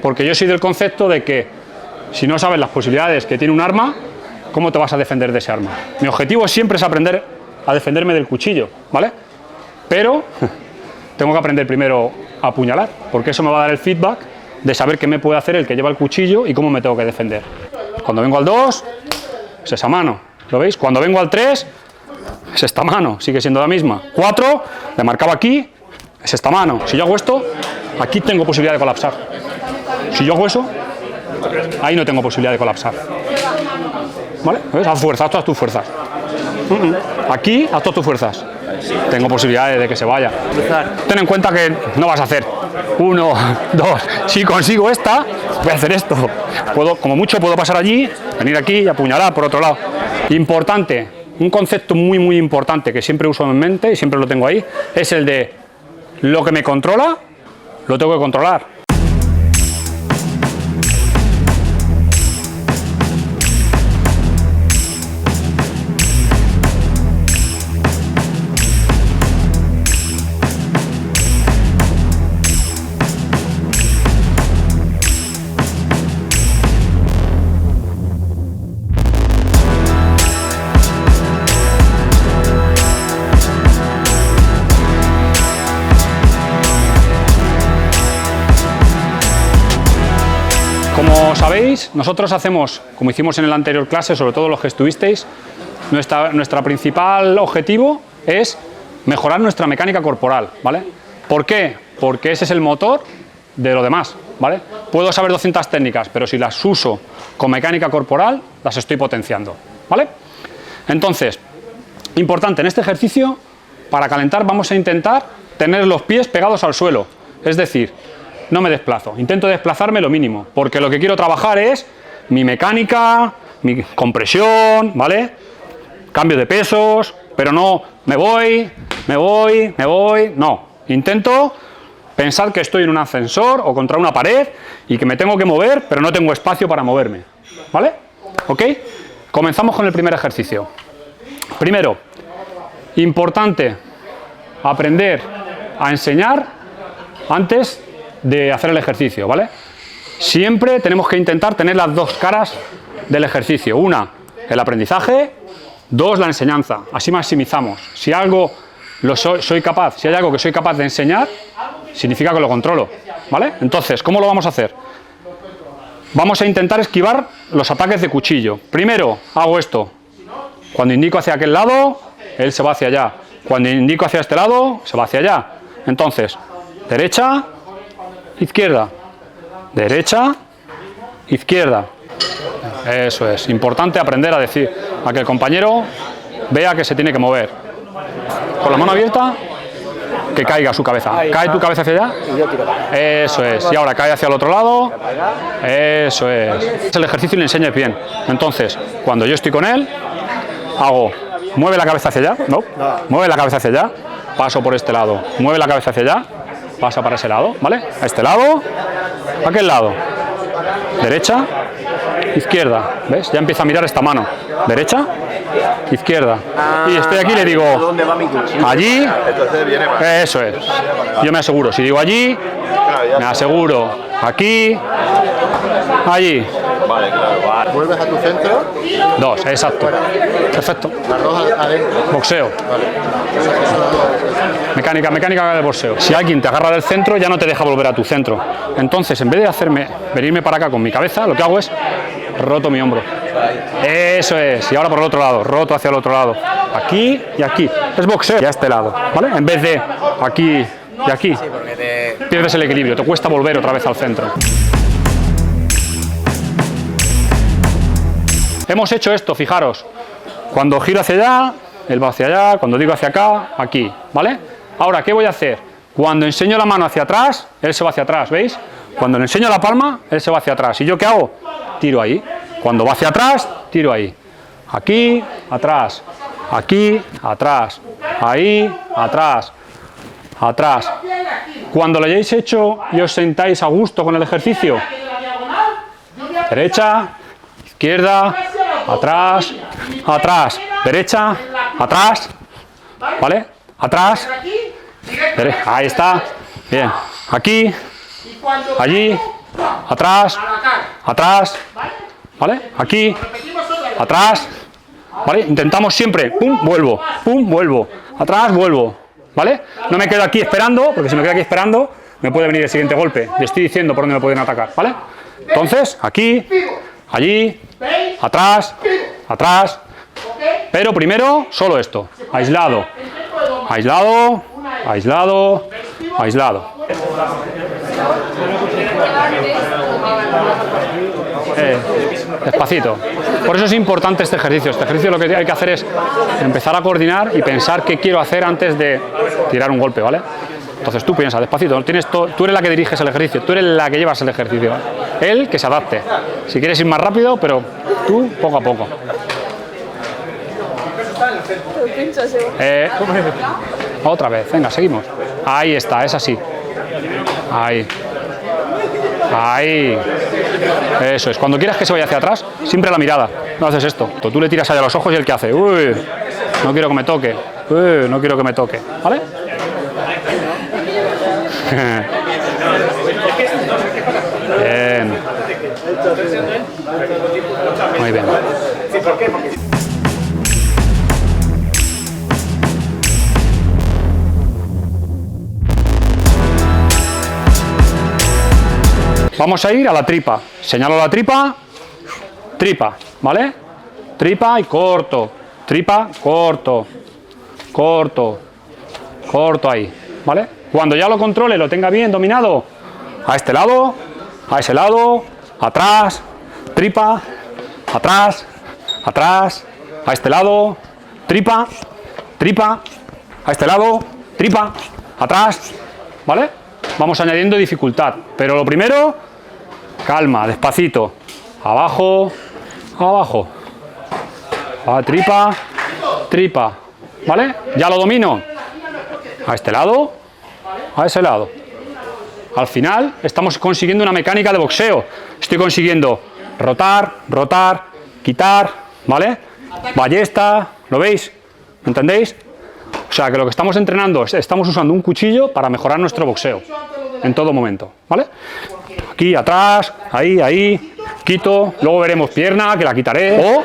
Porque yo soy del concepto de que si no sabes las posibilidades que tiene un arma, ¿cómo te vas a defender de ese arma? Mi objetivo siempre es aprender a defenderme del cuchillo, ¿vale? Pero tengo que aprender primero a apuñalar, porque eso me va a dar el feedback de saber qué me puede hacer el que lleva el cuchillo y cómo me tengo que defender. Cuando vengo al 2, es esa mano, ¿lo veis? Cuando vengo al 3, es esta mano, sigue siendo la misma. 4, le marcaba aquí, es esta mano. Si yo hago esto, aquí tengo posibilidad de colapsar. Si yo hago eso, ahí no tengo posibilidad de colapsar. ¿Vale? ¿Ves? Haz fuerza, haz todas tus fuerzas. Aquí, haz todas tus fuerzas. Tengo posibilidades de que se vaya. Ten en cuenta que no vas a hacer 1, 2. Si consigo esta, voy a hacer esto. Como mucho puedo pasar allí, venir aquí y apuñalar por otro lado. Importante, un concepto muy importante que siempre uso en mente y siempre lo tengo ahí, es el de lo que me controla, lo tengo que controlar. Como sabéis, nosotros hacemos, como hicimos en la anterior clase, sobre todo los que estuvisteis, nuestra principal objetivo es mejorar nuestra mecánica corporal, ¿vale? ¿Por qué? Porque ese es el motor de lo demás, ¿vale? Puedo saber 200 técnicas, pero si las uso con mecánica corporal, las estoy potenciando, ¿vale? Entonces, importante, en este ejercicio, para calentar vamos a intentar tener los pies pegados al suelo, es decir, no me desplazo, intento desplazarme lo mínimo, porque lo que quiero trabajar es mi mecánica, mi compresión, ¿vale? Cambio de pesos, pero no me voy, no. Intento pensar que estoy en un ascensor o contra una pared y que me tengo que mover, pero no tengo espacio para moverme, ¿vale? ¿Ok? Comenzamos con el primer ejercicio. Primero, importante aprender a enseñar antes de hacer el ejercicio, ¿vale? Siempre tenemos que intentar tener las dos caras del ejercicio. Una, el aprendizaje. 2, la enseñanza. Así maximizamos. Si algo soy capaz, si hay algo que soy capaz de enseñar, significa que lo controlo, ¿vale? Entonces, ¿cómo lo vamos a hacer? Vamos a intentar esquivar los ataques de cuchillo. Primero, hago esto. Cuando indico hacia aquel lado, él se va hacia allá. Cuando indico hacia este lado, se va hacia allá. Entonces, derecha, izquierda, derecha, izquierda. Eso es, importante aprender a decir, a que el compañero vea que se tiene que mover. Con la mano abierta, que caiga su cabeza. Cae tu cabeza hacia allá. Eso es, y ahora cae hacia el otro lado. Eso es. Es el ejercicio y le enseñas bien. Entonces, cuando yo estoy con él, hago, mueve la cabeza hacia allá, no, mueve la cabeza hacia allá, paso por este lado, mueve la cabeza hacia allá, pasa para ese lado, ¿vale? A este lado, a aquel lado. Derecha, izquierda, ¿ves? Ya empieza a mirar esta mano. Derecha, izquierda. Y estoy aquí y le digo, allí, eso es. Yo me aseguro, si digo allí, me aseguro aquí, allí. Vale, claro. ¿Vuelves a tu centro? 2, exacto. Perfecto. Las 2 adentro. Boxeo. Vale. Mecánica del boxeo. Si alguien te agarra del centro, ya no te deja volver a tu centro. Entonces, en vez de venirme para acá con mi cabeza, lo que hago es roto mi hombro. Eso es. Y ahora por el otro lado, roto hacia el otro lado. Aquí y aquí. Es boxeo. Y a este lado, ¿vale? En vez de aquí y aquí. Pierdes el equilibrio, te cuesta volver otra vez al centro. Hemos hecho esto, fijaros. Cuando giro hacia allá, él va hacia allá. Cuando digo hacia acá, aquí, ¿vale? Ahora, ¿qué voy a hacer? Cuando enseño la mano hacia atrás, él se va hacia atrás, ¿veis? Cuando le enseño la palma, él se va hacia atrás. ¿Y yo qué hago? Tiro ahí. Cuando va hacia atrás, tiro ahí. Aquí, atrás. Aquí, atrás. Ahí, atrás. Atrás. Cuando lo hayáis hecho y os sentáis a gusto con el ejercicio, derecha, izquierda, atrás, atrás, derecha, atrás, ¿vale? Atrás, ahí está, bien, aquí, allí, atrás, atrás, ¿vale? Aquí, atrás, ¿vale? Intentamos siempre, pum, vuelvo, atrás, vuelvo, ¿vale? No me quedo aquí esperando, porque si me quedo aquí esperando, me puede venir el siguiente golpe. Le estoy diciendo por dónde me pueden atacar, ¿vale? Entonces, aquí, allí, atrás, atrás, pero primero, solo esto, aislado, aislado, aislado, aislado. Despacito. Por eso es importante este ejercicio. Este ejercicio lo que hay que hacer es empezar a coordinar y pensar qué quiero hacer antes de tirar un golpe, ¿vale? Entonces tú piensas despacito, tú eres la que diriges el ejercicio, tú eres la que llevas el ejercicio, ¿vale? Él que se adapte. Si quieres ir más rápido, pero tú poco a poco. Otra vez, venga, seguimos. Ahí está, es así. Ahí. Ahí. Eso es. Cuando quieras que se vaya hacia atrás, siempre la mirada. No haces esto. Tú le tiras allá los ojos y el que hace. Uy, no quiero que me toque. Uy, no quiero que me toque. ¿Vale? Bien. Muy bien. Vamos a ir a la tripa. Señalo la tripa, tripa, ¿vale? Tripa y corto. Tripa, corto. Corto. Corto ahí, ¿vale? Cuando ya lo controle, lo tenga bien dominado, a este lado, a ese lado, atrás, tripa, atrás, atrás, a este lado, tripa, tripa, a este lado, tripa, atrás, ¿vale? Vamos añadiendo dificultad, pero lo primero, calma, despacito, abajo, abajo, tripa, tripa, ¿vale? Ya lo domino, a este lado, a ese lado. Al final estamos consiguiendo una mecánica de boxeo, estoy consiguiendo rotar, rotar, quitar, ¿vale? Ballesta, ¿lo veis? ¿Entendéis? O sea, que lo que estamos entrenando es, estamos usando un cuchillo para mejorar nuestro boxeo, en todo momento, ¿vale? Aquí, atrás, ahí, ahí, quito, luego veremos pierna, que la quitaré, o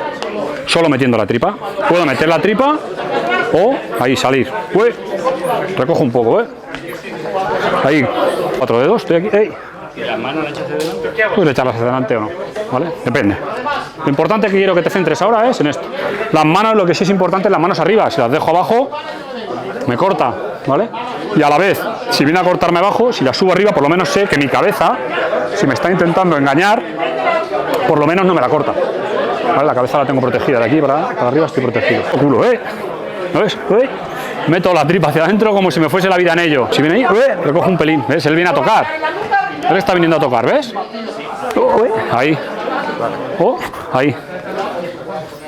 solo metiendo la tripa. Puedo meter la tripa, o ahí salir. Uy, recojo un poco, ahí, 4 dedos, estoy aquí, ¡ey! ¿Y las manos le echas de delante? Puedes echarlas hacia delante o no, ¿vale? Depende. Lo importante que quiero que te centres ahora es en esto. Las manos, lo que sí es importante es las manos arriba. Si las dejo abajo, me corta, ¿vale? Y a la vez, si viene a cortarme abajo, si la subo arriba, por lo menos sé que mi cabeza, si me está intentando engañar, por lo menos no me la corta. ¿Vale? La cabeza la tengo protegida, de aquí para arriba estoy protegido. ¡Oh, culo, ¿lo ves? Meto la tripa hacia adentro como si me fuese la vida en ello. Si viene ahí, recojo un pelín, ¿ves? Él viene a tocar. Él está viniendo a tocar, ¿ves? Ahí. Ahí.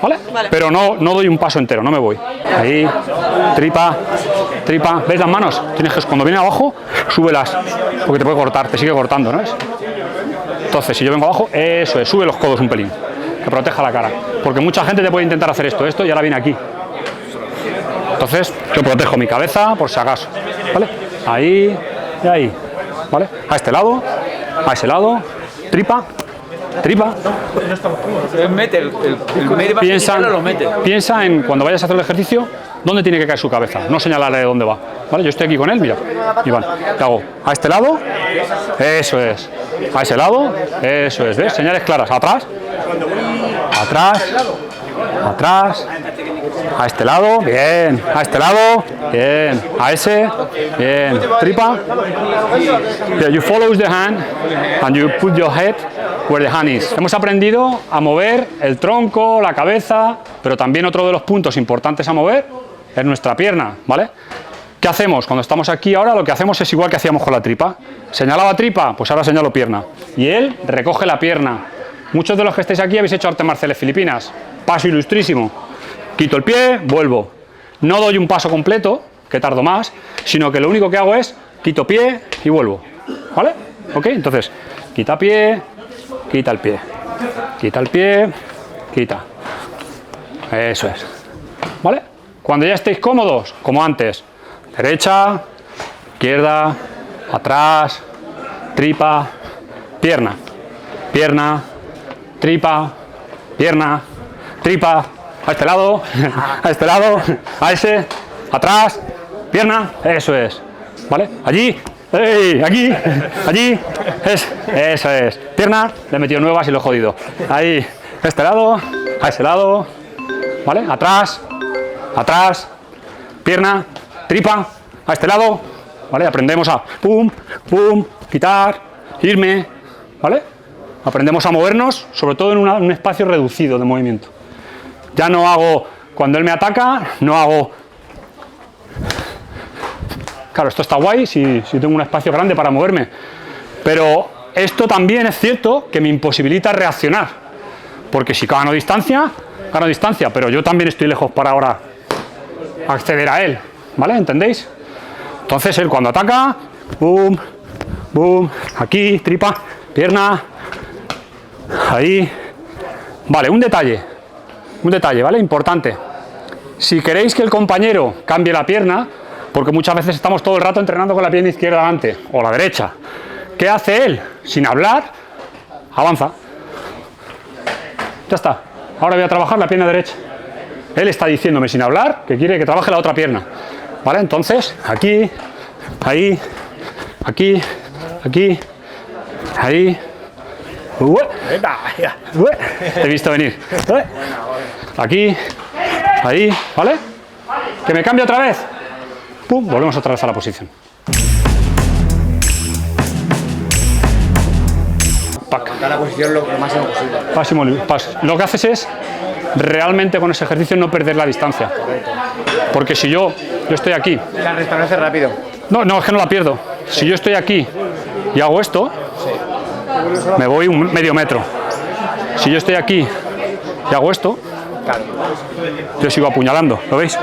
¿Vale? Pero no doy un paso entero, no me voy. Ahí, tripa, tripa. ¿Ves las manos? Tienes que, cuando viene abajo, súbelas, porque te puede cortar, te sigue cortando, ¿no es? Entonces, si yo vengo abajo, eso es, sube los codos un pelín, que proteja la cara. Porque mucha gente te puede intentar hacer esto y ahora viene aquí. Entonces, yo protejo mi cabeza por si acaso, ¿vale? Ahí y ahí, ¿vale? A este lado, a ese lado, tripa, tripa. Mete el medio, piensa en, cuando vayas a hacer el ejercicio, dónde tiene que caer su cabeza, no señalarle de dónde va, ¿vale? Yo estoy aquí con él, mira, Iván, ¿qué hago? A este lado, eso es, a ese lado, eso es, ¿ves? Señales claras, atrás, atrás, atrás, a este lado, bien, a este lado, bien, a ese, bien, tripa. Yeah, you follow the hand and you put your head where the hand is. Hemos aprendido a mover el tronco, la cabeza, pero también otro de los puntos importantes a mover es nuestra pierna, ¿vale? ¿Qué hacemos? Cuando estamos aquí ahora lo que hacemos es igual que hacíamos con la tripa. Señalaba tripa, pues ahora señalo pierna. Y él recoge la pierna. Muchos de los que estáis aquí habéis hecho artes marciales filipinas. Paso ilustrísimo. Quito el pie, vuelvo. No doy un paso completo, que tardo más, sino que lo único que hago es quito pie y vuelvo. ¿Vale? ¿Ok? Entonces, quita pie, quita el pie. Quita el pie, quita. Eso es. ¿Vale? Cuando ya estéis cómodos, como antes, derecha, izquierda, atrás, tripa, pierna, pierna, tripa, pierna, tripa, a este lado, a este lado, a ese, atrás, pierna, eso es, ¿vale? Allí, ¡ey! Aquí, allí, eso es, pierna, le he metido nuevas y lo he jodido, ahí, a este lado, a ese lado, ¿vale? Atrás, atrás, pierna, tripa, a este lado, ¿vale? Aprendemos a pum, pum, quitar, irme, ¿vale? Aprendemos a movernos, sobre todo en un espacio reducido de movimiento. Ya no hago, cuando él me ataca, no hago... Claro, esto está guay si tengo un espacio grande para moverme, pero esto también es cierto que me imposibilita reaccionar, porque si gano distancia, pero yo también estoy lejos para ahora acceder a él, ¿vale? ¿Entendéis? Entonces él cuando ataca, boom, boom, aquí, tripa, pierna, ahí. Vale, un detalle, ¿vale? Importante. Si queréis que el compañero cambie la pierna, porque muchas veces estamos todo el rato entrenando con la pierna izquierda delante, o la derecha, ¿qué hace él? Sin hablar, avanza. Ya está. Ahora voy a trabajar la pierna derecha. Él está diciéndome sin hablar que quiere que trabaje la otra pierna. ¿Vale? Entonces, aquí, ahí, aquí, aquí, ahí. Te he visto venir. Aquí, ahí, ¿vale? Que me cambie otra vez. Pum, volvemos otra vez a la posición. Pac. La posición lo máximo posible. Lo que haces es realmente con ese ejercicio no perder la distancia. Porque si yo estoy aquí. La restauración rápido. No, es que no la pierdo. Si yo estoy aquí y hago esto, me voy medio metro. Si yo estoy aquí y hago esto, yo sigo apuñalando. ¿Lo veis?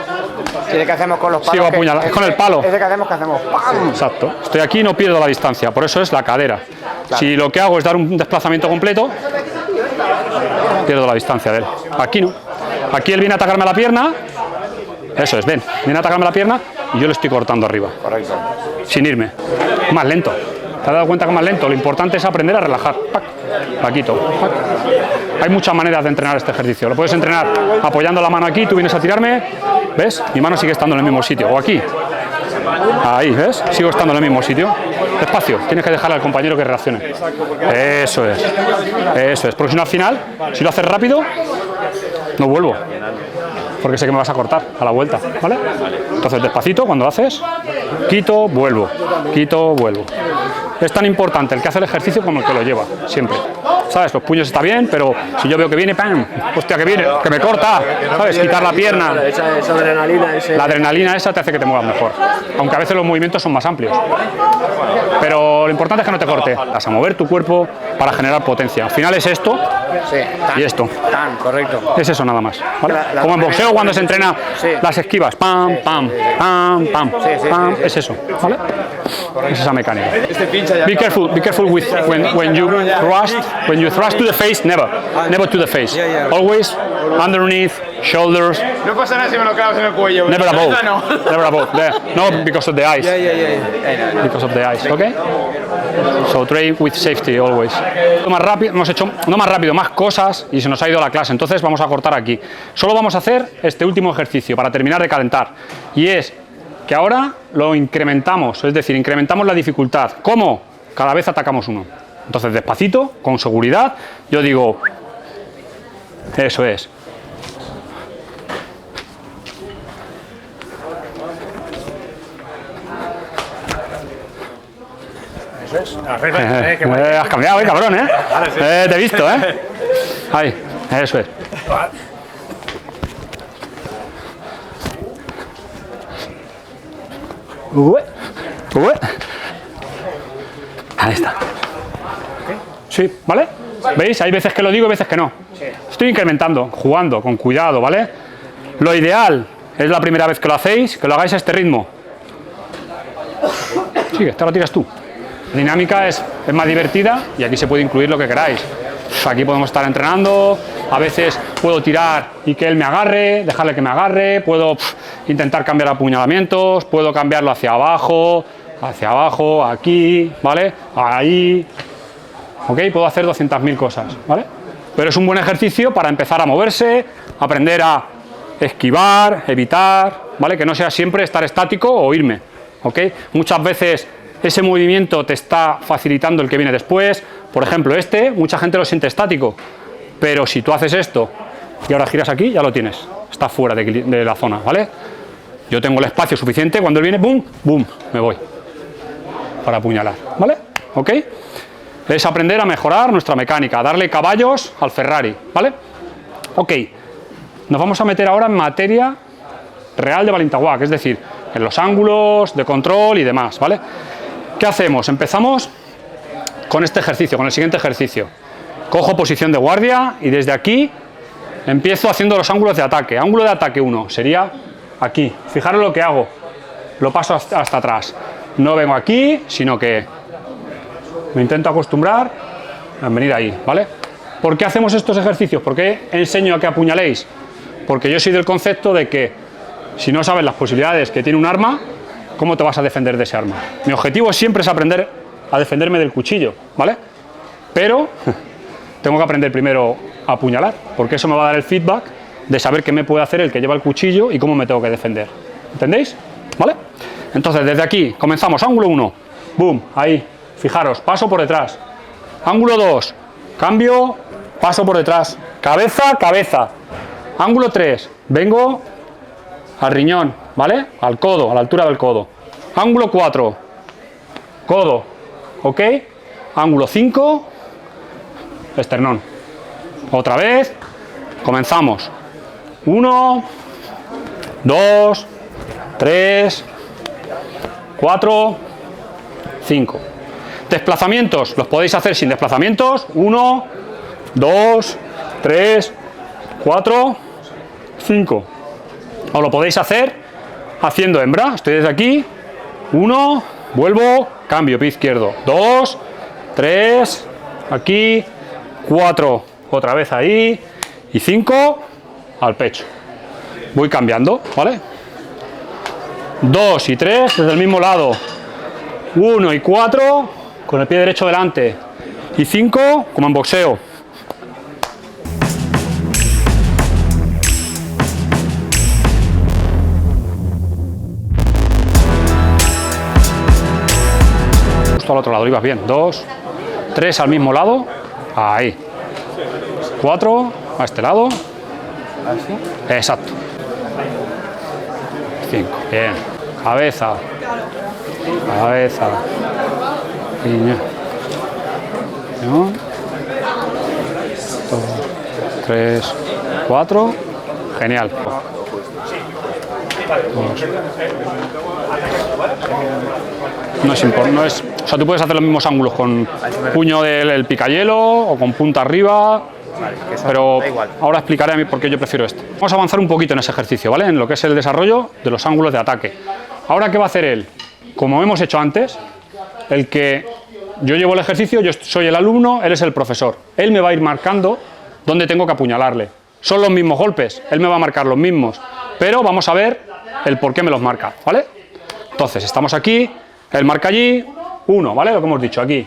¿Qué hacemos con los palos? Sigo apuñalando. Es con el palo. Ese que hacemos, ¡pam! Exacto. Estoy aquí y no pierdo la distancia. Por eso es la cadera. Si lo que hago es dar un desplazamiento completo, pierdo la distancia de él. Aquí no. Aquí él viene a atacarme a la pierna. Eso es, ven. Viene a atacarme a la pierna y yo le estoy cortando arriba. Correcto. Sin irme. Más lento. ¿Te has dado cuenta que más lento? Lo importante es aprender a relajar. ¡Pac! La quito. ¡Pac! Hay muchas maneras de entrenar este ejercicio. Lo puedes entrenar apoyando la mano aquí, tú vienes a tirarme, ¿ves? Mi mano sigue estando en el mismo sitio. O aquí. Ahí, ¿ves? Sigo estando en el mismo sitio. Despacio. Tienes que dejar al compañero que reaccione. Eso es. Eso es. Porque si no, al final, si lo haces rápido, no vuelvo. Porque sé que me vas a cortar a la vuelta, ¿vale? Entonces, despacito, cuando lo haces, quito, vuelvo. Quito, vuelvo. Es tan importante el que hace el ejercicio como el que lo lleva, siempre. ¿Sabes? Los puños está bien, pero si yo veo que viene, ¡pam! Hostia, que viene, que me corta, ¿sabes? Quitar la pierna. Esa adrenalina, La adrenalina esa te hace que te muevas mejor. Aunque a veces los movimientos son más amplios. Pero lo importante es que no te corte. Vas a mover tu cuerpo para generar potencia. Al final es esto y esto. Correcto. Es eso nada más, ¿vale? Como en boxeo cuando se entrena las esquivas. Pam, pam, pam, pam, pam. Es eso, ¿vale? Es esa mecánica. Be careful with when you thrust to the face, never to the face. Always underneath, shoulders. No pasa nada si me lo clavas en el cuello. Never above. No. Never above. There. No, because of the eyes. Because of the eyes, okay? So train with safety always. Más rápido, hemos hecho no más rápido, más cosas y se nos ha ido la clase. Entonces vamos a cortar aquí. Solo vamos a hacer este último ejercicio para terminar de calentar. Y es que ahora lo incrementamos, es decir, incrementamos la dificultad. ¿Cómo? Cada vez atacamos uno. Entonces despacito, con seguridad, yo digo, eso es. Has cambiado, cabrón, ¿eh? Te he visto, ¿eh? Ahí, eso es. Ahí está. Sí, ¿vale? ¿Veis? Hay veces que lo digo y veces que no. Estoy incrementando, jugando, con cuidado, ¿vale? Lo ideal es la primera vez que lo hacéis, que lo hagáis a este ritmo. Sigue, te lo tiras tú. La dinámica es más divertida y aquí se puede incluir lo que queráis. Aquí podemos estar entrenando, a veces puedo tirar y que él me agarre, dejarle que me agarre, puedo intentar cambiar apuñalamientos, puedo cambiarlo hacia abajo, aquí, ¿vale? Ahí, ¿ok? Puedo hacer 200.000 cosas, ¿vale? Pero es un buen ejercicio para empezar a moverse, aprender a esquivar, evitar, ¿vale? Que no sea siempre estar estático o irme, ¿ok? Muchas veces ese movimiento te está facilitando el que viene después. Por ejemplo, mucha gente lo siente estático, pero si tú haces esto y ahora giras aquí, ya lo tienes, está fuera de la zona, ¿vale? Yo tengo el espacio suficiente, cuando él viene, ¡bum!, ¡bum!, me voy para apuñalar, ¿vale? ¿Ok? Es aprender a mejorar nuestra mecánica, a darle caballos al Ferrari, ¿vale? Ok, nos vamos a meter ahora en materia real de Balintawak, es decir, en los ángulos de control y demás, ¿vale? ¿Qué hacemos? Empezamos con este ejercicio, con el siguiente ejercicio. Cojo posición de guardia y desde aquí empiezo haciendo los ángulos de ataque. Ángulo de ataque 1 sería aquí. Fijaros lo que hago. Lo paso hasta atrás. No vengo aquí, sino que me intento acostumbrar a venir ahí, ¿vale? ¿Por qué hacemos estos ejercicios? ¿Por qué enseño a que apuñaléis? Porque yo soy del concepto de que si no sabes las posibilidades que tiene un arma, ¿cómo te vas a defender de ese arma? Mi objetivo siempre es aprender a defenderme del cuchillo, ¿vale? Pero tengo que aprender primero a apuñalar, porque eso me va a dar el feedback de saber qué me puede hacer el que lleva el cuchillo y cómo me tengo que defender. ¿Entendéis? ¿Vale? Entonces, desde aquí, comenzamos. Ángulo 1. Boom, ahí. Fijaros, paso por detrás. Ángulo 2. Cambio, paso por detrás. Cabeza, cabeza. Ángulo 3. Vengo al riñón, ¿vale? Al codo, a la altura del codo. Ángulo 4. Codo. ¿Ok? Ángulo 5. Esternón. Otra vez. Comenzamos. 1, 2, 3, 4, 5. Desplazamientos. Los podéis hacer sin desplazamientos. 1, 2, 3, 4, 5. O lo podéis hacer haciendo hembra. Estoy desde aquí. 1, vuelvo, cambio, pie izquierdo. 2, 3, aquí. 4, otra vez ahí. Y 5, al pecho. Voy cambiando, ¿vale? 2 y 3 desde el mismo lado. 1 y 4 con el pie derecho delante. Y 5 como en boxeo. Justo al otro lado, ibas bien. 2, 3 al mismo lado. Ahí. 4 a este lado. ¿Así? Exacto. 5. Bien. Cabeza. Cabeza. Piña. 1, 2, 3, 4. Genial. 2. No es, o sea, tú puedes hacer los mismos ángulos con puño del picayelo o con punta arriba. Pero ahora explicaré a mí por qué yo prefiero este. Vamos a avanzar un poquito en ese ejercicio, ¿vale? En lo que es el desarrollo de los ángulos de ataque. Ahora, ¿qué va a hacer él? Como hemos hecho antes, el que yo llevo el ejercicio, yo soy el alumno, él es el profesor. Él me va a ir marcando dónde tengo que apuñalarle. Son los mismos golpes, él me va a marcar los mismos, pero vamos a ver el por qué me los marca, ¿vale? Entonces, estamos aquí, él marca allí, 1, ¿vale? Lo que hemos dicho aquí.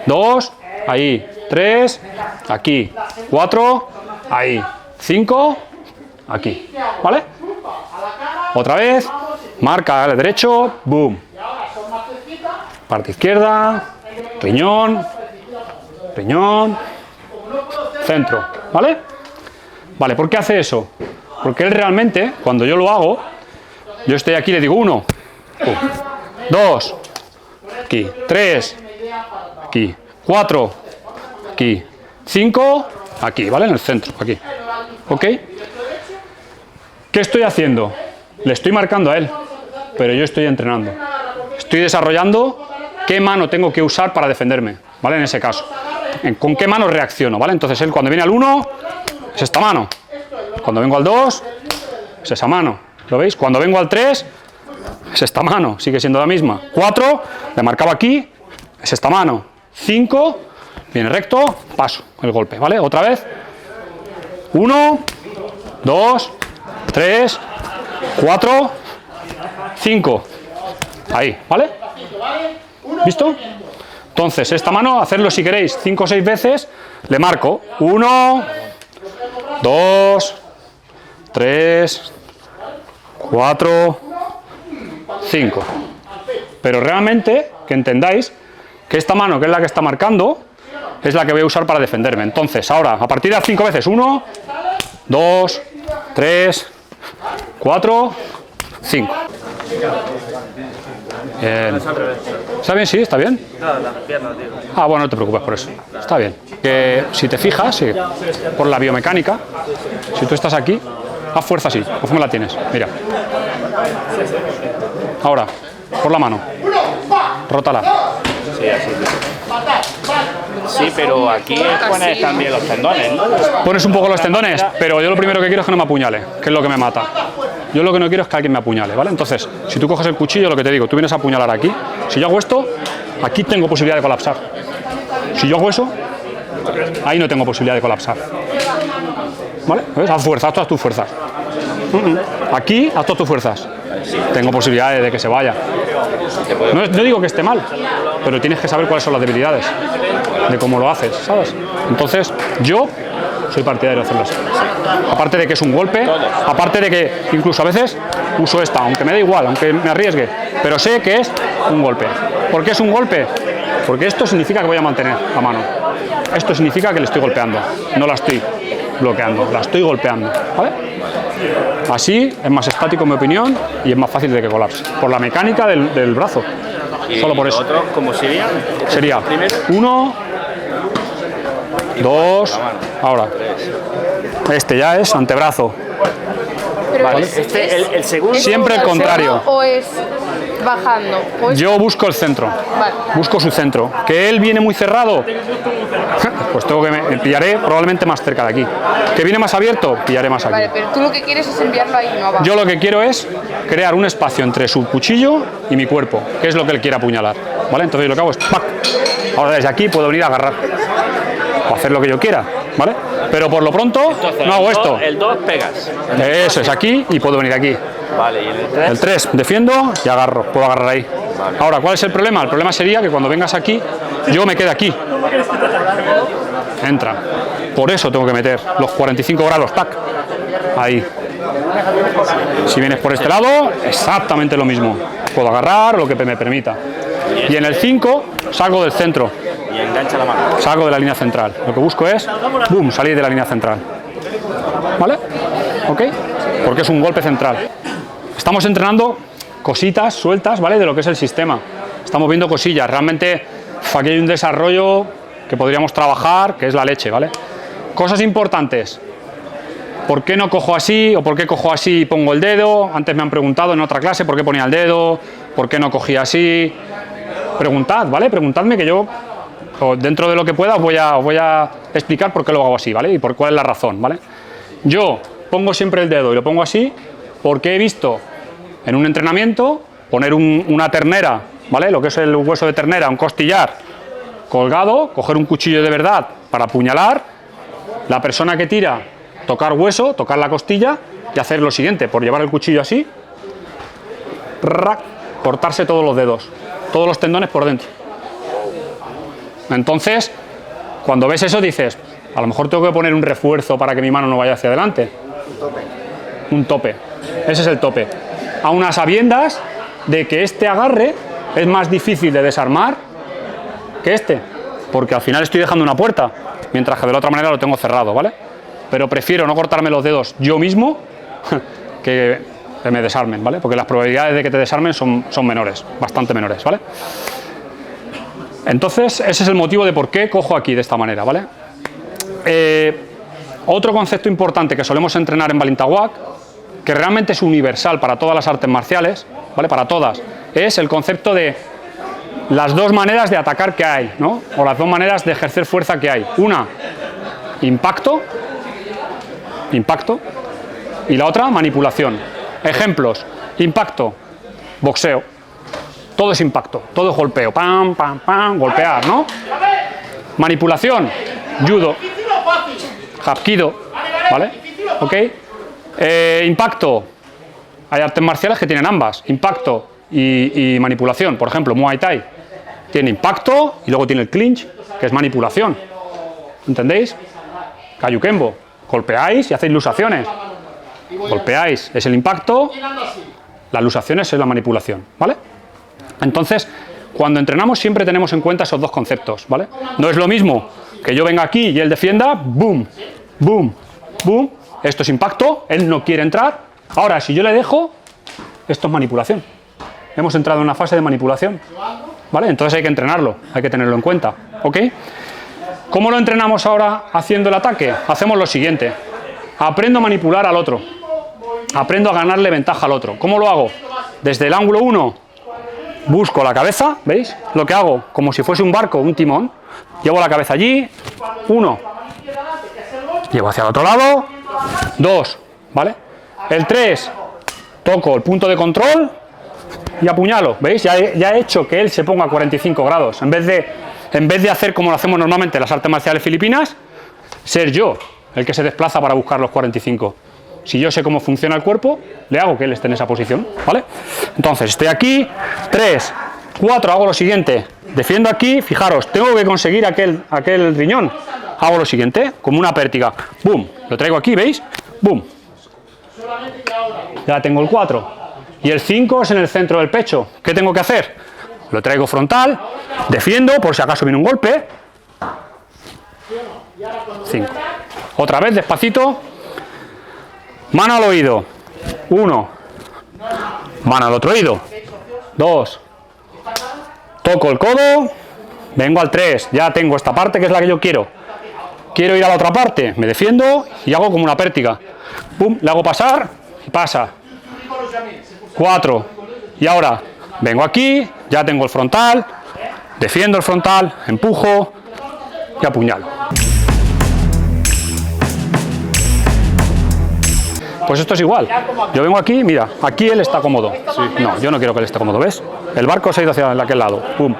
2, ahí. 3, aquí. 4, ahí. 5, aquí. ¿Vale? Otra vez. Marca al derecho. Boom. Parte izquierda. Riñón. Riñón. Centro. ¿Vale? Vale, ¿por qué hace eso? Porque él realmente, cuando yo lo hago, yo estoy aquí y le digo 1, 2, aquí. 3, aquí. 4, aquí, 5, aquí, ¿vale? En el centro, aquí. ¿Ok? ¿Qué estoy haciendo? Le estoy marcando a él, pero yo estoy entrenando. Estoy desarrollando qué mano tengo que usar para defenderme, ¿vale? En ese caso. ¿Con qué mano reacciono, ¿vale? Entonces él cuando viene al 1, es esta mano. Cuando vengo al 2, es esa mano. ¿Lo veis? Cuando vengo al 3, es esta mano. Sigue siendo la misma. 4, le marcaba aquí, es esta mano. 5, viene recto, paso el golpe, ¿vale? Otra vez. 1, 2, 3, 4, 5. Ahí, ¿vale? ¿Visto? Entonces, esta mano, hacerlo si queréis 5 o 6 veces, le marco 1, 2, 3, 4, 5. Pero realmente, que entendáis que esta mano, que es la que está marcando, es la que voy a usar para defenderme. Entonces, ahora, a partir de las 5 veces, 1, 2, 3, 4, 5. Bien. ¿Está bien? Sí, está bien. Ah, bueno, no te preocupes por eso. Está bien. Que si te fijas, sí, por la biomecánica, si tú estás aquí, haz fuerza así. ¿Cómo la tienes? Mira. Ahora, por la mano. Rótala. Sí, así. Sí, pero aquí pones también los tendones, ¿no? Pones un poco los tendones, pero yo lo primero que quiero es que no me apuñale, que es lo que me mata. Yo lo que no quiero es que alguien me apuñale, ¿vale? Entonces, si tú coges el cuchillo, lo que te digo, tú vienes a apuñalar aquí. Si yo hago esto, aquí tengo posibilidad de colapsar. Si yo hago eso, ahí no tengo posibilidad de colapsar. ¿Vale? ¿Ves? Haz fuerza, haz todas tus fuerzas. Aquí, haz todas tus fuerzas. Tengo posibilidades de que se vaya. No digo que esté mal, pero tienes que saber cuáles son las debilidades de cómo lo haces, ¿sabes? Entonces, yo soy partidario de hacerlo así. Aparte de que es un golpe, aparte de que incluso a veces uso esta, aunque me da igual, aunque me arriesgue, pero sé que es un golpe. ¿Por qué es un golpe? Porque esto significa que voy a mantener la mano. Esto significa que le estoy golpeando, no la estoy bloqueando, la estoy golpeando, ¿vale? Así es más estático, en mi opinión, y es más fácil de que colapse. Por la mecánica del brazo. Solo por eso. ¿Otros cómo sería? Sería 1, 2, ahora. Este ya es antebrazo. Vale, el segundo. Siempre el contrario. ¿O es bajando? ¿O es... Yo busco el centro. Vale. Busco su centro. ¿Que él viene muy cerrado? Pues tengo que me pillaré probablemente más cerca de aquí. ¿Que viene más abierto? Pillaré más aquí. Vale, pero tú lo que quieres es enviarlo ahí, no abajo. Yo lo que quiero es crear un espacio entre su cuchillo y mi cuerpo, que es lo que él quiere apuñalar. ¿Vale? Entonces lo que hago es ¡pac! Ahora desde aquí puedo venir a agarrar o hacer lo que yo quiera, ¿vale? Pero por lo pronto Entonces, no hago esto. El 2 pegas. Eso es aquí y puedo venir aquí. Vale, y el 3. El 3 defiendo y agarro, puedo agarrar ahí. Vale. Ahora, ¿cuál es el problema? El problema sería que cuando vengas aquí, yo me quede aquí. Entra. Por eso tengo que meter los 45 grados, ¡tac! Ahí. Si vienes por este lado, exactamente lo mismo. Puedo agarrar lo que me permita. Y en el 5 salgo del centro. Y engancha la mano. Salgo de la línea central. Lo que busco es, ¡boom!, salir de la línea central. ¿Vale? ¿Ok? Porque es un golpe central. Estamos entrenando cositas sueltas, ¿vale?, de lo que es el sistema. Estamos viendo cosillas. Realmente aquí hay un desarrollo que podríamos trabajar, que es la leche, ¿vale? Cosas importantes. ¿Por qué no cojo así? ¿O por qué cojo así y pongo el dedo? Antes me han preguntado en otra clase por qué ponía el dedo, por qué no cogía así. Preguntad, ¿vale? Preguntadme que yo, dentro de lo que pueda, os voy a explicar por qué lo hago así, ¿vale? Y por cuál es la razón, ¿vale? Yo pongo siempre el dedo y lo pongo así porque he visto en un entrenamiento poner una ternera, ¿vale? Lo que es el hueso de ternera, un costillar colgado, coger un cuchillo de verdad para apuñalar, la persona que tira, tocar hueso, tocar la costilla y hacer lo siguiente, por llevar el cuchillo así, cortarse todos los dedos, todos los tendones por dentro. Entonces, cuando ves eso dices, a lo mejor tengo que poner un refuerzo para que mi mano no vaya hacia adelante. Un tope. Ese es el tope. A unas sabiendas de que este agarre es más difícil de desarmar que este, porque al final estoy dejando una puerta, mientras que de la otra manera lo tengo cerrado, ¿vale? Pero prefiero no cortarme los dedos yo mismo que me desarmen, ¿vale? Porque las probabilidades de que te desarmen son menores, bastante menores, ¿vale? Entonces, ese es el motivo de por qué cojo aquí de esta manera, ¿vale? Otro concepto importante que solemos entrenar en Balintawak, que realmente es universal para todas las artes marciales, ¿vale? Para todas, es el concepto de las dos maneras de atacar que hay, ¿no? O las dos maneras de ejercer fuerza que hay. Una, impacto, y la otra, manipulación. Ejemplos: impacto, boxeo. Todo es impacto, todo es golpeo, pam, pam, pam, golpear, ¿no? Manipulación, judo, hapkido, ¿vale? ¿Ok? Impacto, hay artes marciales que tienen ambas, impacto y manipulación, por ejemplo, Muay Thai. Tiene impacto y luego tiene el clinch, que es manipulación. ¿Entendéis? Kayukembo. Golpeáis y hacéis lusaciones. Golpeáis es el impacto, las lusaciones es la manipulación, ¿vale? Entonces, cuando entrenamos siempre tenemos en cuenta esos dos conceptos, ¿vale? No es lo mismo que yo venga aquí y él defienda, boom, boom, boom, esto es impacto, él no quiere entrar. Ahora, si yo le dejo, esto es manipulación. Hemos entrado en una fase de manipulación, ¿vale? Entonces hay que entrenarlo, hay que tenerlo en cuenta, ¿ok? ¿Cómo lo entrenamos ahora haciendo el ataque? Hacemos lo siguiente. Aprendo a manipular al otro. Aprendo a ganarle ventaja al otro. ¿Cómo lo hago? Desde el ángulo 1 busco la cabeza, ¿veis? Lo que hago, como si fuese un barco, un timón. Llevo la cabeza allí, 1. Llevo hacia el otro lado, 2, ¿vale? El 3, toco el punto de control y apuñalo, ¿veis? Ya he hecho que él se ponga a 45 grados. En vez de hacer como lo hacemos normalmente en las artes marciales filipinas, ser yo el que se desplaza para buscar los 45. Si yo sé cómo funciona el cuerpo, le hago que él esté en esa posición, ¿vale? Entonces, estoy aquí, 3, 4, hago lo siguiente. Defiendo aquí, fijaros, tengo que conseguir aquel riñón. Hago lo siguiente, como una pértiga. Boom, lo traigo aquí, ¿veis? Boom. Ya tengo el 4. Y el 5 es en el centro del pecho. ¿Qué tengo que hacer? Lo traigo frontal, defiendo, por si acaso viene un golpe. 5. Otra vez, despacito. Mano al oído. 1. Mano al otro oído. 2. Toco el codo. Vengo al 3. Ya tengo esta parte que es la que yo quiero. Quiero ir a la otra parte. Me defiendo y hago como una pértiga. Pum, le hago pasar y pasa. 4. Y ahora vengo aquí. Ya tengo el frontal. Defiendo el frontal. Empujo y apuñalo. Pues esto es igual. Yo vengo aquí, mira, aquí él está cómodo. Sí. No, yo no quiero que él esté cómodo, ¿ves? El barco se ha ido hacia aquel lado. Pum.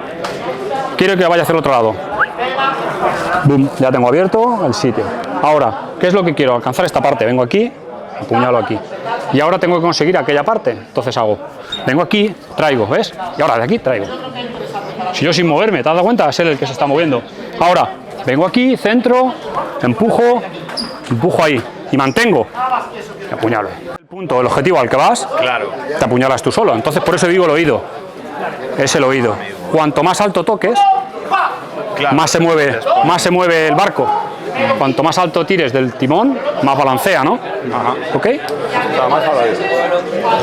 Quiero que vaya hacia el otro lado. Boom. Ya tengo abierto el sitio. Ahora, ¿qué es lo que quiero? Alcanzar esta parte. Vengo aquí, apuñalo aquí. Y ahora tengo que conseguir aquella parte. Entonces hago. Vengo aquí, traigo, ¿ves? Y ahora de aquí traigo. Si yo sin moverme, ¿te has dado cuenta? Es él el que se está moviendo. Ahora, vengo aquí, centro, empujo ahí. Y mantengo. Te apuñalo. El punto, el objetivo al que vas, claro, te apuñalas tú solo. Entonces por eso digo el oído. Es el oído. Cuanto más alto toques, claro, más se mueve el barco. Cuanto más alto tires del timón, más balancea, ¿no? Ajá. ¿Ok?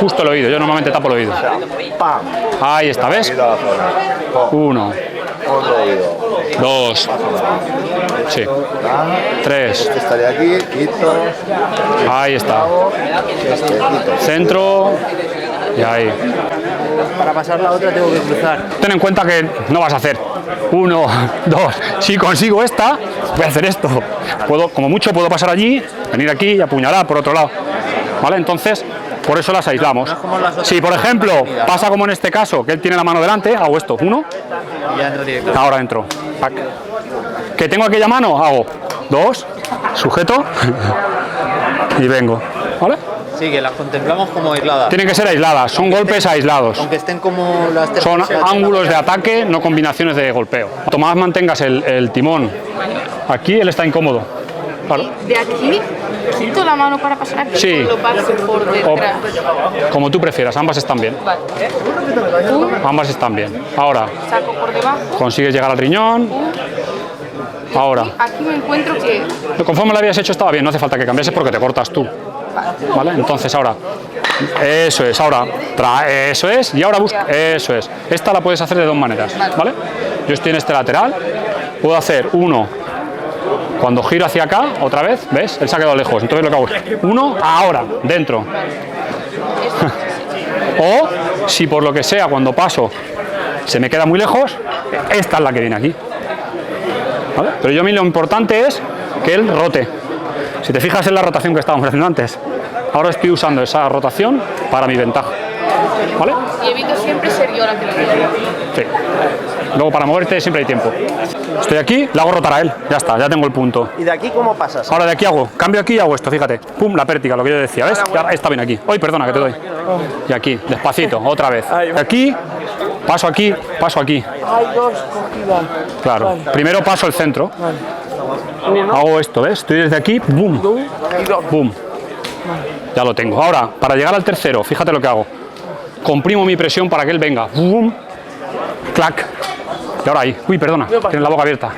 Justo el oído. Yo normalmente tapo el oído. Ahí está, ¿ves? 1, 2, sí, 3. Estaría aquí, quito. Ahí está. Centro. Y ahí. Para pasar la otra tengo que cruzar. Ten en cuenta que no vas a hacer 1, 2. Si consigo esta, voy a hacer esto. Como mucho puedo pasar allí, venir aquí y apuñalar por otro lado. ¿Vale? Entonces, por eso las aislamos. Si, por ejemplo, pasa como en este caso, que él tiene la mano delante, hago esto. 1. Y ya entro directo. Ahora entro. Pac. Que tengo aquella mano, hago 2. Sujeto. Y vengo. ¿Vale? Sí, que las contemplamos como aisladas. Tienen que ser aisladas, son golpes aislados. Aunque estén como las tres. Son ángulos de ataque, no combinaciones de golpeo. Cuanto más mantengas el timón aquí, él está incómodo. Claro. De aquí, quito la mano para pasar aquí. Sí. Lo paso por detrás. Como tú prefieras, ambas están bien. Vale. Ambas están bien. Ahora, Saco por debajo. consigues llegar al riñón. Ahora, Aquí me encuentro que conforme lo habías hecho estaba bien, no hace falta que cambiases porque te cortas tú. ¿Vale? Entonces ahora, eso es, ahora, eso es, y ahora busca, eso es. Esta la puedes hacer de dos maneras, ¿vale? Yo estoy en este lateral, puedo hacer 1, cuando giro hacia acá, otra vez, ¿ves? Él se ha quedado lejos, entonces lo que hago es 1, ahora, dentro. O, si por lo que sea, cuando paso, se me queda muy lejos, esta es la que viene aquí. ¿Vale? Pero yo a mí lo importante es que él rote. Si te fijas en la rotación que estábamos haciendo antes, ahora estoy usando esa rotación para mi ventaja. ¿Vale? y evito siempre ser yo la que lo diga. Sí. Luego para moverte siempre hay tiempo. Estoy aquí, le hago rotar a él, ya está, ya tengo el punto. ¿Y de aquí cómo pasas? Ahora de aquí hago, cambio aquí y hago esto, fíjate. Pum, la pértiga, lo que yo decía, ¿ves? Ya está bien aquí. Hoy, perdona, que te doy. Y aquí, despacito, otra vez. Aquí, Paso aquí, paso aquí. Hay dos cogidas. Claro. Vale. Primero paso el centro. Hago esto, ¿ves? Estoy desde aquí, boom, Y dos. boom. Ya lo tengo. Ahora, para llegar al tercero, fíjate lo que hago. Comprimo mi presión para que él venga. Boom, clac. Y ahora ahí. Uy, perdona, tienes la boca abierta.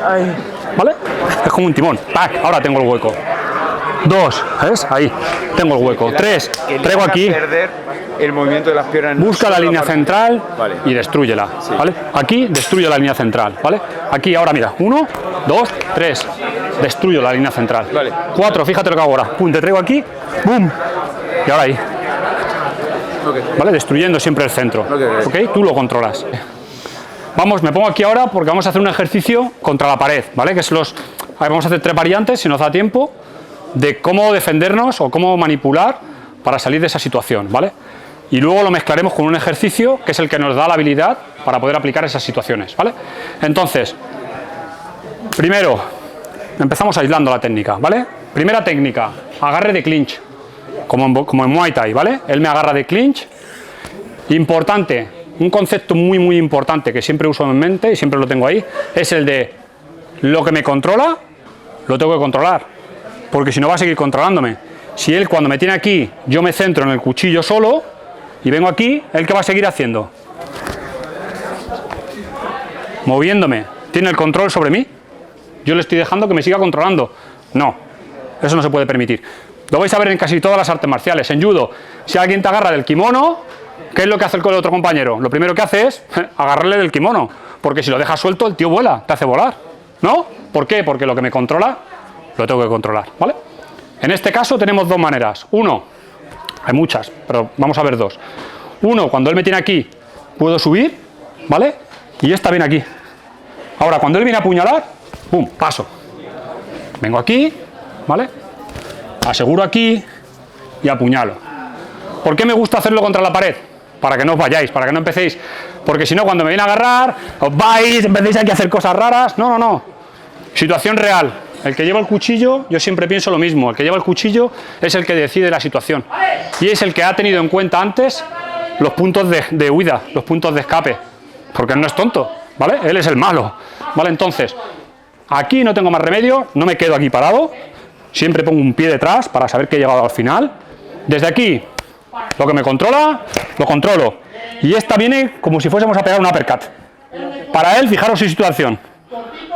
Ahí. ¿Vale? Es como un timón. ¡Pac! Ahora tengo el hueco. 2, ¿ves? Ahí. Tengo el hueco. 3, traigo aquí. Perder el movimiento de las piernas. Busca la línea central Vale. y destrúyela, ¿vale? Aquí destruyo la línea central, ¿vale? Aquí ahora mira, 1, 2, 3, destruyo la línea central. Vale. 4, fíjate lo que hago ahora, pum, te traigo aquí, boom, y ahora ahí, ¿vale? Destruyendo siempre el centro, ¿ok? Tú lo controlas. Vamos, me pongo aquí ahora porque vamos a hacer un ejercicio contra la pared, ¿vale? Que es vamos a hacer 3 variantes, si nos da tiempo, de cómo defendernos o cómo manipular para salir de esa situación, ¿vale? Y luego lo mezclaremos con un ejercicio que es el que nos da la habilidad para poder aplicar esas situaciones, ¿vale? Entonces, primero, empezamos aislando la técnica, ¿vale? Primera técnica, agarre de clinch, como en Muay Thai, ¿vale? Él me agarra de clinch. Importante, un concepto muy importante que siempre uso en mente y siempre lo tengo ahí, es el de lo que me controla, lo tengo que controlar, porque si no va a seguir controlándome. Si él cuando me tiene aquí, yo me centro en el cuchillo solo y vengo aquí, ¿él qué va a seguir haciendo? Moviéndome. ¿Tiene el control sobre mí? Yo le estoy dejando que me siga controlando. No, eso no se puede permitir. Lo vais a ver en casi todas las artes marciales. En judo, si alguien te agarra del kimono, ¿qué es lo que hace el otro compañero? Lo primero que hace es agarrarle del kimono, porque si lo dejas suelto, el tío vuela, te hace volar, ¿no? ¿Por qué? Porque lo que me controla, lo tengo que controlar, ¿vale? En este caso tenemos 2 maneras. Uno, hay muchas, pero vamos a ver 2. Uno, cuando él me tiene aquí, puedo subir, ¿vale? Y esta viene aquí. Ahora, cuando él viene a apuñalar, ¡pum!, paso. Vengo aquí, ¿vale? Aseguro aquí y apuñalo. ¿Por qué me gusta hacerlo contra la pared? Para que no os vayáis, para que no empecéis. Porque si no, cuando me viene a agarrar, os vais, empecéis aquí a hacer cosas raras. No, no, no. Situación real. El que lleva el cuchillo, yo siempre pienso lo mismo. El que lleva el cuchillo es el que decide la situación. Y es el que ha tenido en cuenta antes los puntos de huida, los puntos de escape. Porque él no es tonto, ¿vale? Él es el malo, ¿vale? Entonces, aquí no tengo más remedio, no me quedo aquí parado. Siempre pongo un pie detrás para saber que he llegado al final. Desde aquí, lo que me controla, lo controlo. Y esta viene como si fuésemos a pegar un uppercut. Para él, fijaros su situación.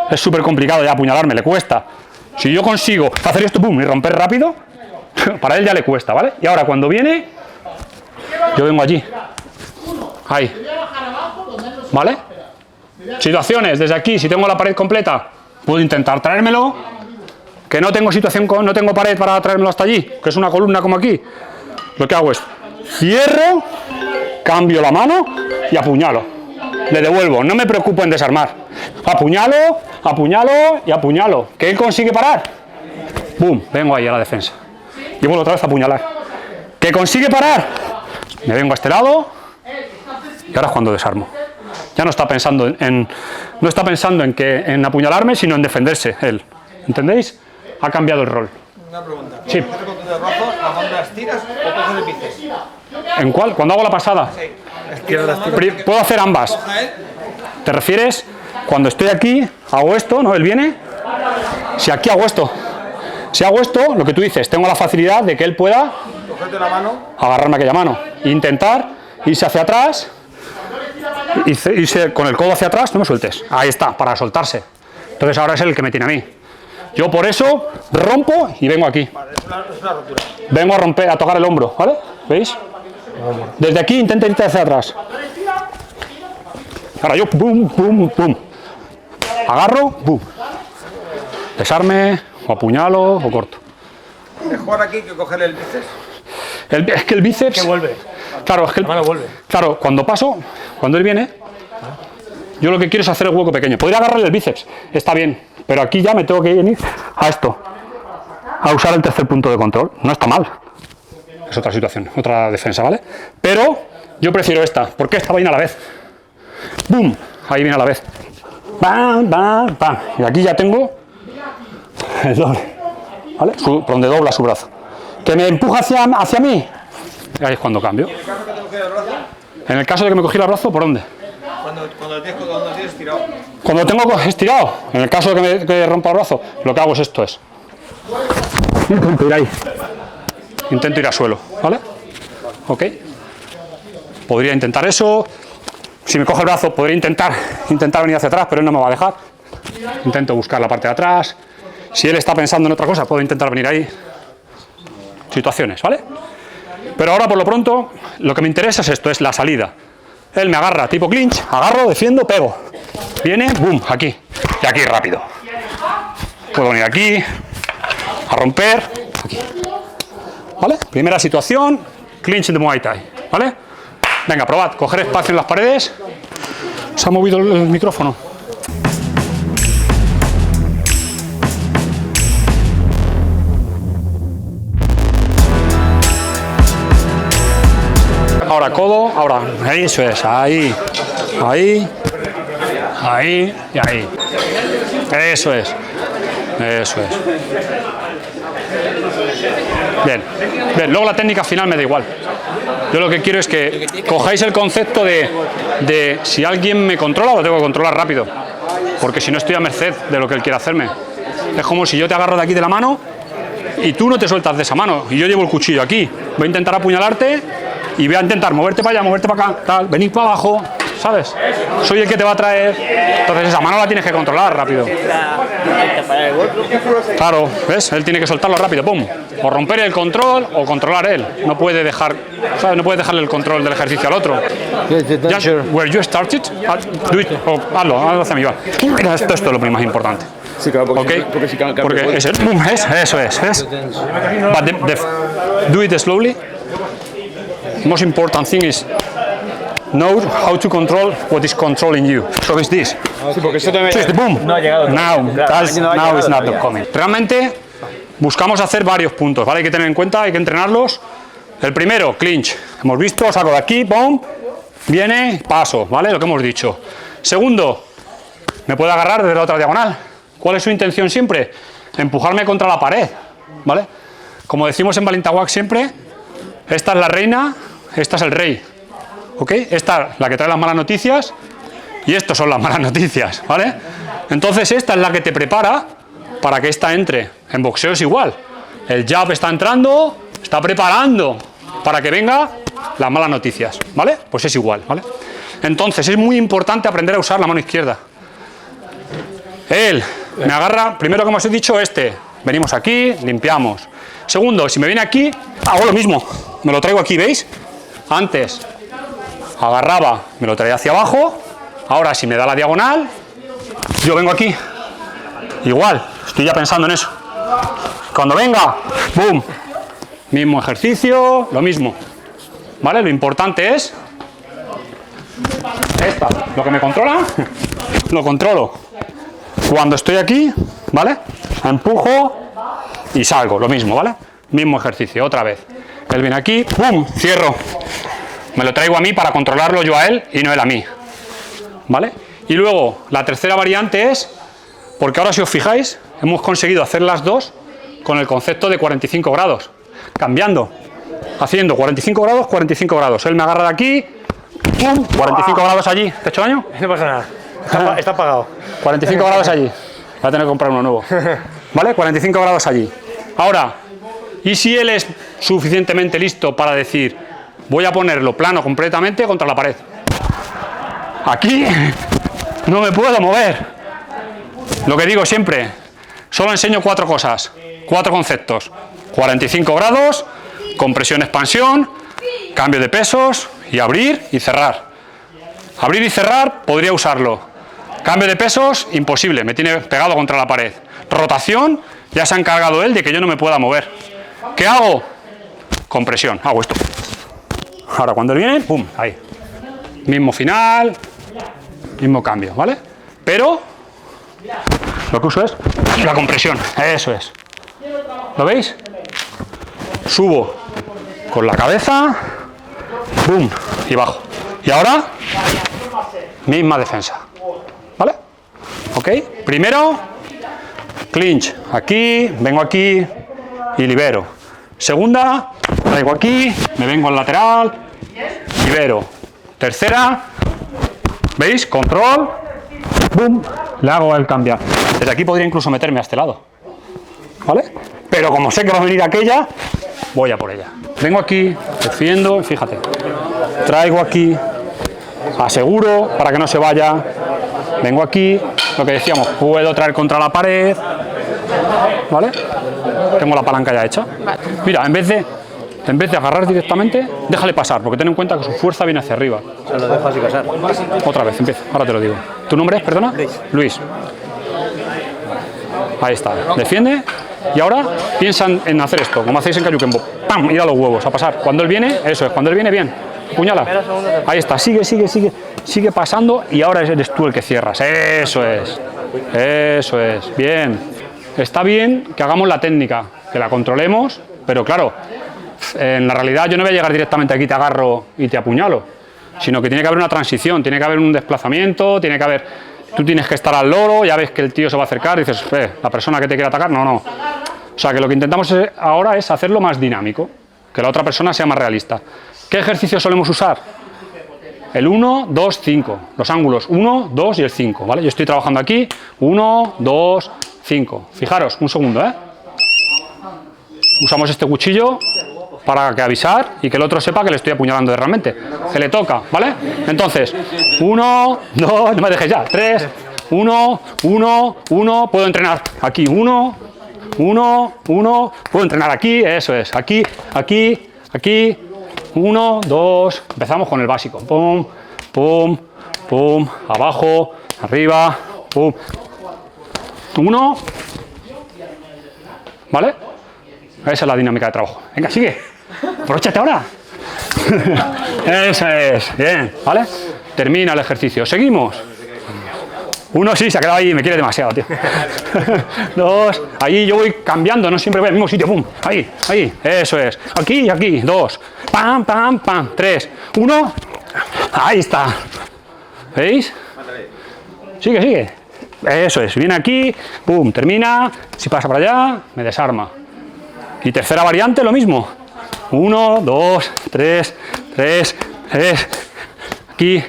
Es súper complicado ya apuñalarme, le cuesta. Si yo consigo hacer esto, pum, y romper rápido, para él ya le cuesta, ¿vale? Y ahora cuando viene, yo vengo allí. Ahí. ¿Vale? Situaciones, desde aquí, si tengo la pared completa, puedo intentar traérmelo. Que no tengo no tengo pared para traérmelo hasta allí, que es una columna como aquí. Lo que hago es, cierro, cambio la mano y apuñalo. Le devuelvo, no me preocupo en desarmar. Apuñalo, apuñalo y apuñalo. ¿Que él consigue parar? ¡Bum! Vengo ahí a la defensa. Y vuelvo otra vez a apuñalar. ¿Que consigue parar? Me vengo a este lado y ahora es cuando desarmo. Ya no está pensando en apuñalarme, sino en defenderse él. ¿Entendéis? Ha cambiado el rol. Una pregunta. Sí. ¿Cuando con tus brazos, las manos las tiras o coges el bíceps? ¿En cuál? ¿Cuando hago la pasada? Sí. Estiras las manos. Puedo hacer ambas. Coja él. ¿Te refieres? Cuando estoy aquí, hago esto, ¿no? Él viene. Si aquí hago esto. Si hago esto, lo que tú dices, tengo la facilidad de que él pueda Cogerte la mano. agarrarme aquella mano. E intentar irse hacia atrás. Irse con el codo hacia atrás, no me sueltes. Ahí está, para soltarse. Entonces ahora es él el que me tiene a mí. Yo por eso rompo y vengo aquí. Vale, es una rotura. Vengo a romper, a tocar el hombro, ¿vale? ¿Veis? Desde aquí intenta irte hacia atrás. Ahora yo, pum, pum, pum. Agarro, pum. Desarme, o apuñalo, o corto. Mejor aquí que cogerle el bíceps. Es que el bíceps... Que vuelve. Claro, es que La mano vuelve. claro, cuando él viene, yo lo que quiero es hacer el hueco pequeño. Podría agarrarle el bíceps, está bien, pero aquí ya me tengo que ir a esto, a usar el tercer punto de control. No está mal. Es otra situación, otra defensa, ¿vale? Pero yo prefiero esta, porque esta va a ir a la vez. ¡Bum! Ahí viene a la vez. ¡Bam, bam, bam! Y aquí ya tengo el doble, ¿vale? Por donde dobla su brazo. ¿Que me empuja hacia mí? Ahí es cuando cambio. En el caso que te coge el brazo, En el caso de que me cogiera el brazo, ¿por dónde? Cuando tienes tirado. Cuando lo tengo estirado, en el caso de que me rompa el brazo, lo que hago es esto es. Intento ir ahí. Intento ir al suelo, ¿vale? Ok. Podría intentar eso. Si me coge el brazo, podría intentar venir hacia atrás, pero él no me va a dejar. Intento buscar la parte de atrás. Si él está pensando en otra cosa, puedo intentar venir ahí. Situaciones, ¿vale? Pero ahora, por lo pronto, lo que me interesa es esto, es la salida. Él me agarra tipo clinch, agarro, defiendo, pego. Viene, boom, aquí. Y aquí rápido. Puedo venir aquí, a romper, aquí. ¿Vale? Primera situación, clinch de Muay Thai. ¿Vale? Venga, probad, coger espacio en las paredes. ¿Se ha movido el micrófono? Ahora codo, ahora, eso es, ahí, ahí, ahí y ahí. Eso es, eso es. Bien, bien, luego la técnica final me da igual. Yo lo que quiero es que cojáis el concepto de si alguien me controla, lo tengo que controlar rápido. Porque si no estoy a merced de lo que él quiere hacerme. Es como si yo te agarro de aquí de la mano y tú no te sueltas de esa mano. Y yo llevo el cuchillo aquí. Voy a intentar apuñalarte y voy a intentar moverte para allá, moverte para acá, tal, venir para abajo, ¿sabes? Soy el que te va a traer. Entonces esa mano la tienes que controlar rápido. Claro, ¿ves? Él tiene que soltarlo rápido, ¡pum! O romper el control o controlar él. No puede dejar, ¿sabes? No puede dejarle el control del ejercicio al otro. Just where you started, do it, hazlo hacia mí, va. Esto es lo más importante. Sí, claro, porque, ¿Okay? porque si cambia porque eso es, ¿ves? But do it slowly. Most important thing is know how to control what is controlling you. So it's this. Sí, porque eso también... Just boom. No ha llegado. Now is not coming. Realmente buscamos hacer varios puntos, ¿vale? Hay que tener en cuenta, hay que entrenarlos. El primero, clinch. Hemos visto, saco de aquí, boom, viene, paso, ¿vale? Lo que hemos dicho. Segundo, me puedo agarrar desde la otra diagonal. ¿Cuál es su intención siempre? Empujarme contra la pared, ¿vale? Como decimos en Balintawak siempre, esta es la reina, esta es el rey, ¿ok? Esta es la que trae las malas noticias y estas son las malas noticias, ¿vale? Entonces esta es la que te prepara para que esta entre. En boxeo es igual. El jab está entrando, está preparando para que venga las malas noticias, ¿vale? Pues es igual, ¿vale? Entonces es muy importante aprender a usar la mano izquierda. Él me agarra, primero como os he dicho, venimos aquí, limpiamos. Segundo, si me viene aquí, hago lo mismo, me lo traigo aquí, ¿veis? Antes agarraba, me lo traía hacia abajo, ahora si me da la diagonal, yo vengo aquí, igual, estoy ya pensando en eso. Cuando venga, boom, mismo ejercicio, lo mismo, ¿vale? Lo importante es, lo que me controla, lo controlo. Cuando estoy aquí, ¿vale? Empujo y salgo, lo mismo, ¿vale? Mismo ejercicio, otra vez. Él viene aquí, ¡pum! Cierro. Me lo traigo a mí para controlarlo yo a él y no él a mí, ¿vale? Y luego, la tercera variante es, porque ahora si os fijáis, hemos conseguido hacer las dos con el concepto de 45 grados. Cambiando, haciendo 45 grados, 45 grados. Él me agarra de aquí, ¡pum! 45 grados allí. ¿Te he hecho daño? No pasa nada. Está apagado. 45 grados allí. Voy a tener que comprar uno nuevo. ¿Vale? 45 grados allí. Ahora, ¿y si él es suficientemente listo para decir, voy a ponerlo plano completamente contra la pared? Aquí no me puedo mover. Lo que digo siempre, solo enseño 4 cosas, 4 conceptos. 45 grados, compresión, expansión, cambio de pesos y abrir y cerrar. Abrir y cerrar, podría usarlo. Cambio de pesos, imposible, me tiene pegado contra la pared. Rotación, ya se ha encargado él de que yo no me pueda mover. ¿Qué hago? Compresión, hago esto. Ahora cuando él viene, pum, ahí. Mismo final, mismo cambio, ¿vale? Pero lo que uso es la compresión, eso es. ¿Lo veis? Subo con la cabeza, pum, y bajo. Y ahora, misma defensa. ¿Vale? ¿Ok? Primero, clinch. Aquí, vengo aquí y libero. Segunda, traigo aquí, me vengo al lateral, libero. Tercera. ¿Veis? Control. ¡Bum! Le hago el cambiar. Desde aquí podría incluso meterme a este lado. ¿Vale? Pero como sé que va a venir aquella, voy a por ella. Vengo aquí, defiendo, fíjate. Traigo aquí, aseguro para que no se vaya. Vengo aquí, lo que decíamos, puedo traer contra la pared. ¿Vale? Tengo la palanca ya hecha. Mira, en vez de agarrar directamente, déjale pasar, porque ten en cuenta que su fuerza viene hacia arriba. Se lo dejo así pasar. Otra vez, empieza, ahora te lo digo. ¿Tu nombre es, perdona? Luis. Ahí está, defiende. Y ahora piensan en hacer esto, como hacéis en Kajukenbo. ¡Pam! Ir a los huevos, a pasar. Cuando él viene, eso es, cuando él viene, bien. Puñala. Ahí está, sigue pasando y ahora eres tú el que cierras. Eso es. Eso es. Bien. Está bien que hagamos la técnica, que la controlemos, pero claro, en la realidad yo no voy a llegar directamente aquí, te agarro y te apuñalo, sino que tiene que haber una transición, tiene que haber un desplazamiento, tiene que haber... Tú tienes que estar al loro, ya ves que el tío se va a acercar, dices, la persona que te quiere atacar, no. O sea, que lo que intentamos ahora es hacerlo más dinámico, que la otra persona sea más realista. ¿Qué ejercicios solemos usar? El 1, 2, 5, los ángulos 1, 2 y el 5, ¿vale? Yo estoy trabajando aquí, 1, 2, 5. Fijaros, un segundo, Usamos este cuchillo para que avisar y que el otro sepa que le estoy apuñalando realmente. Que le toca, ¿vale? Entonces, 1, 2, no me dejes ya, 3, 1, 1, 1, puedo entrenar aquí, 1, 1, 1, puedo entrenar aquí, eso es, aquí, 1, 2, empezamos con el básico, pum, pum, pum, abajo, arriba, pum, 1, ¿vale? Esa es la dinámica de trabajo. Venga, sigue. Aprovechate ahora. Eso es. Bien, ¿vale? Termina el ejercicio. Seguimos. 1 sí, se ha quedado ahí, me quiere demasiado, tío. 2, ahí yo voy cambiando, no siempre voy al mismo sitio. Pum, ahí, eso es. Aquí, 2. Pam, pam, pam. 3, 1. Ahí está. ¿Veis? Sigue. Eso es. Viene aquí, pum, termina. Si pasa para allá, me desarma. Y tercera variante, lo mismo. 1, 2, 3. Aquí.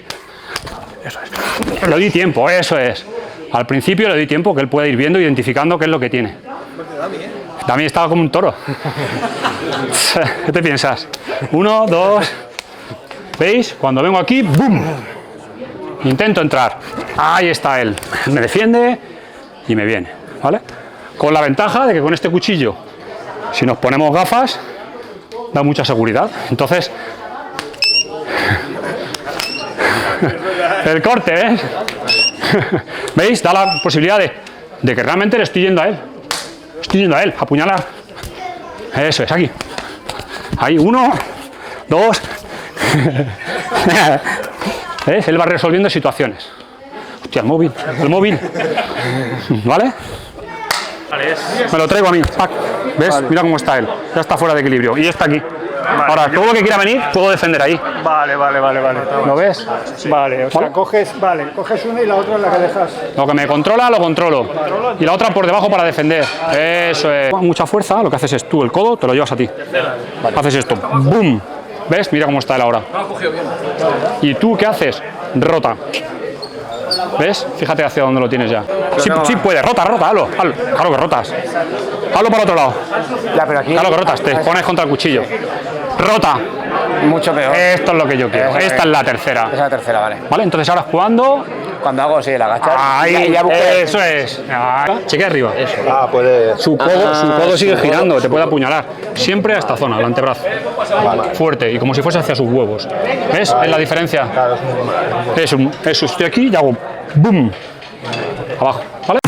Eso es. Le doy tiempo, eso es. Al principio le doy tiempo que él pueda ir viendo, identificando qué es lo que tiene. También estaba como un toro. ¿Qué te piensas? 1, 2. ¿Veis? Cuando vengo aquí, ¡bum! Intento entrar. Ahí está él. Me defiende y me viene. ¿Vale? Con la ventaja de que con este cuchillo, si nos ponemos gafas, da mucha seguridad. Entonces, el corte, ¿ves? ¿Veis? Da la posibilidad de que realmente le estoy yendo a él. Estoy yendo a él, a apuñalar. Eso es, aquí. Ahí, 1, 2. ¿Ves? Él va resolviendo situaciones. Hostia, el móvil. ¿Vale? Me lo traigo a mí. ¿Ves? Vale. Mira cómo está él. Ya está fuera de equilibrio. Y está aquí. Vale. Ahora, todo lo que quiera venir, puedo defender ahí. Vale. ¿Lo ves? Vale, o sea, coges una y la otra es la que dejas. Lo que me controla, lo controlo. Y la otra por debajo para defender. Eso es. Con mucha fuerza, lo que haces es tú, el codo, te lo llevas a ti. Vale. Haces esto. ¡Bum! ¿Ves? Mira cómo está él ahora. ¿Y tú qué haces? Rota. ¿Ves? Fíjate hacia dónde lo tienes ya. Sí puedes, rota, hazlo. Claro que rotas. Hazlo para otro lado. Ya, pero aquí... Claro que rotas, te pones contra el cuchillo. Rota. Mucho peor. Esto es lo que yo quiero. Esta es la tercera. Esa es la tercera, vale. Vale, entonces ahora cuando hago, sí, el agachar. Ahí, eso es. Chequea arriba. Eso. Puede... Su codo sigue girando, te puede apuñalar. Siempre a esta zona, el antebrazo. Fuerte, y como si fuese hacia sus huevos. ¿Ves? Es la diferencia. Eso, estoy aquí y hago ¡boom! Abajo, ¿vale?